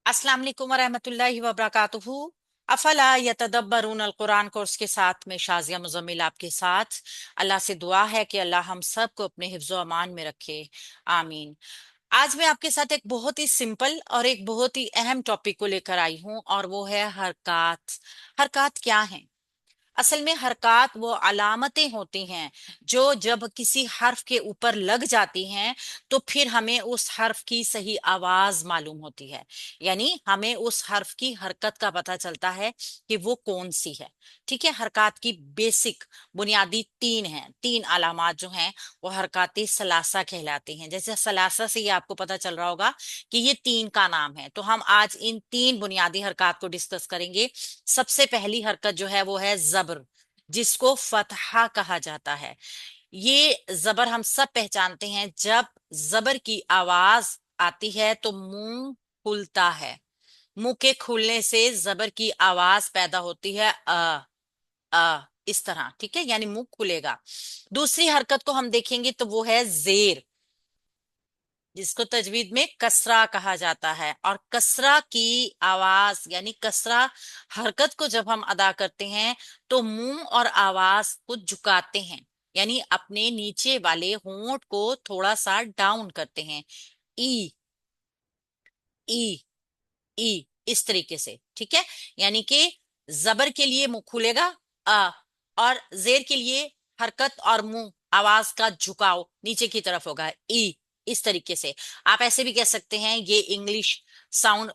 अस्सलाम वालेकुम वरहमतुल्लाहि वबरकातुहू। अफला यतदब्बरून अल कुरान कोर्स के साथ में शाजिया मुजम्मिल आपके साथ। अल्लाह से दुआ है कि अल्लाह हम सब को अपने हिफ्ज़ो अमान में रखे। आमीन। आज मैं आपके साथ एक बहुत ही सिंपल और एक बहुत ही अहम टॉपिक को लेकर आई हूं, और वो है हरकत। हरकत क्या है? असल में हरकत वो अलामतें होती हैं जो जब किसी हर्फ के ऊपर लग जाती हैं तो फिर हमें उस हर्फ की सही आवाज मालूम होती है। यानी हमें उस हर्फ की हरकत का पता चलता है कि वो कौन सी है। ठीक है, हरकत की बेसिक बुनियादी तीन हैं, तीन अलामात जो हैं वो हरकत सलासा कहलाती हैं। जैसे सलासा से ये आपको पता चल रहा होगा कि ये तीन का नाम है, तो हम आज इन तीन बुनियादी हरकत को डिस्कस करेंगे। सबसे पहली हरकत जो है वो है जबर, जिसको फतहा कहा जाता है। ये जबर हम सब पहचानते हैं, जब जबर की आवाज आती है तो मुंह खुलता है। मुंह के खुलने से जबर की आवाज पैदा होती है, इस तरह। ठीक है, यानी मुंह खुलेगा। दूसरी हरकत को हम देखेंगे तो वो है जेर, जिसको तजवीद में कसरा कहा जाता है। और कसरा की आवाज यानी कसरा हरकत को जब हम अदा करते हैं तो मुंह और आवाज को झुकाते हैं, यानी अपने नीचे वाले होंठ को थोड़ा सा डाउन करते हैं। ई, ई, ई, इस तरीके से। ठीक है, यानी कि जबर के लिए मुंह खुलेगा, अ, और जेर के लिए हरकत और मुंह आवाज का झुकाव नीचे की तरफ होगा, ई, इस तरीके से। आप ऐसे भी कह सकते हैं ये इंग्लिश साउंड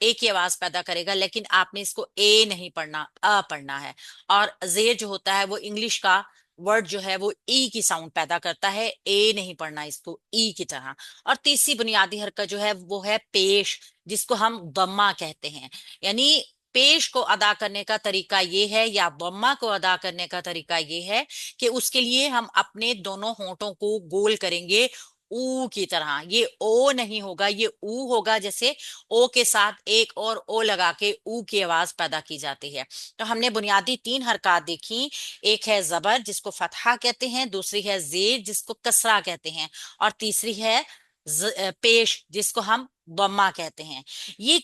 ए की आवाज पैदा करेगा, लेकिन आपने इसको ए नहीं पढ़ना, पढ़ना है। और जेर जो होता है वो इंग्लिश का वर्ड जो है वो ई की साउंड पैदा करता है, ए नहीं पढ़ना इसको, ई की तरह। और तीसरी बुनियादी हरकत जो है वो है पेश, जिसको हम दम्मा कहते हैं। यानी पेश को अदा करने का तरीका ये है, या दम्मा को अदा करने का तरीका ये है कि उसके लिए हम अपने दोनों होंठों को गोल करेंगे, ऊ की तरह। ये ओ नहीं होगा, ये ऊ होगा। जैसे ओ के साथ एक और ओ लगा के ऊ की आवाज पैदा की जाती है। तो हमने बुनियादी तीन हरकत देखी। एक है जबर, जिसको फतहा कहते हैं, दूसरी है जेर, जिसको कसरा कहते हैं, और तीसरी है पेश, जिसको हम दम्मा कहते हैं। ये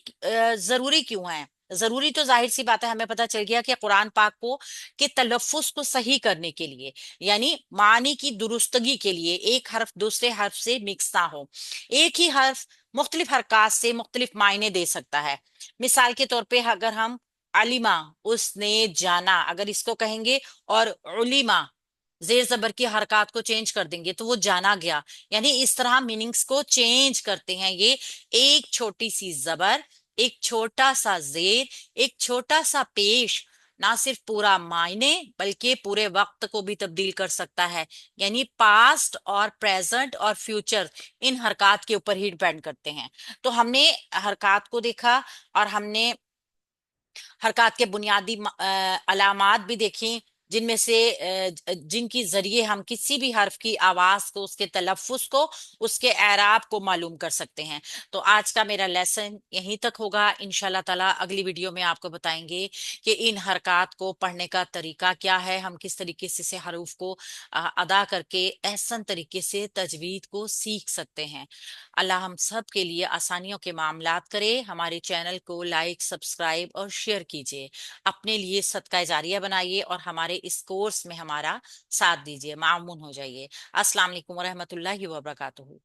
जरूरी क्यों है? जरूरी तो जाहिर सी बात है, हमें पता चल गया कि कुरान पाक को के तलफ्फुज को सही करने के लिए, यानी मानी की दुरुस्तगी के लिए, एक हर्फ दूसरे हर्फ से मिक्स ना हो। एक ही हर्फ मुख्तलिफ हरकत से मुख्तलिफ मायने दे सकता है। मिसाल के तौर पे अगर हम अलिमा, उसने जाना, अगर इसको कहेंगे, और उलिमा जेर जबर की हरकत को चेंज कर देंगे तो वो जाना गया। यानी इस तरह मीनिंग्स को चेंज करते हैं ये। एक छोटी सी जबर, एक छोटा सा जेर, एक छोटा सा पेश ना सिर्फ पूरा मायने बल्कि पूरे वक्त को भी तब्दील कर सकता है। यानी पास्ट और प्रेजेंट और फ्यूचर इन हरकत के ऊपर ही डिपेंड करते हैं। तो हमने हरकत को देखा, और हमने हरकत के बुनियादी अलामात भी देखी, जिनमें से जिनकी जरिए हम किसी भी हर्फ की आवाज को, उसके तलफ्फुज को, उसके एराब को मालूम कर सकते हैं। तो आज का मेरा लेसन यहीं तक होगा। इंशाल्लाह ताला अगली वीडियो में आपको बताएंगे कि इन हरकत को पढ़ने का तरीका क्या है, हम किस तरीके से हरूफ को अदा करके एहसन तरीके से तजवीद को सीख सकते हैं। अल्लाह हम सब के लिए आसानियों के मामलात करे। हमारे चैनल को लाइक, सब्सक्राइब और शेयर कीजिए। अपने लिए सदका जारिया बनाइए और हमारे इस कोर्स में हमारा साथ दीजिए, मामून हो जाइए। अस्सलाम वालेकुम रहमतुल्लाहि व बरकातुहू।